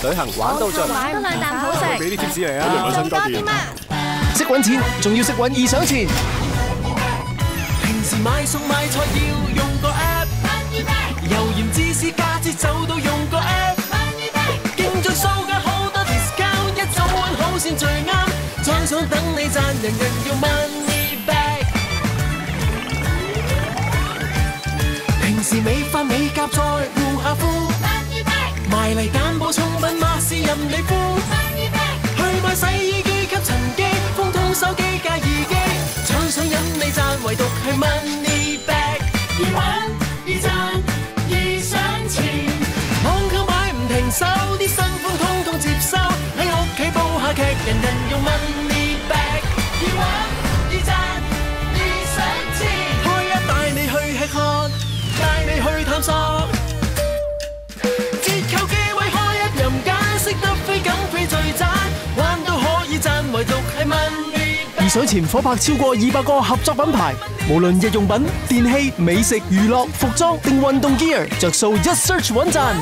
旅行玩到盡，買多兩啖好食。俾啲貼士嚟啊！兩新家電。識揾錢，仲要識揾易賞錢。平時買餸買菜要用個 app， 油鹽芝士加節奏都用個 app， 競盡數價好多 discount， 一早揾好先最啱，獎賞等你賺，人人要 money back。平時美髮美甲再護下膚，埋嚟揀補充品馬是任你敷，去買洗衣機吸塵機，風筒手機加耳機，獎賞引你賺，唯獨係 money back。易玩易賺易賞錢，網購買唔停手，啲新款通通接收，喺屋企煲下劇，人人用 money back。易玩易賺易賞錢，開一帶你去吃喝，帶你去探索，折扣機位開一任揀，識得飛緊飛最賺，玩都可以賺，唯獨係 money back。易賞錢夥拍超過200個合作品牌，無論日用品、電器、美食、娛樂、服裝定運動 gear， 着數一 search 穩賺。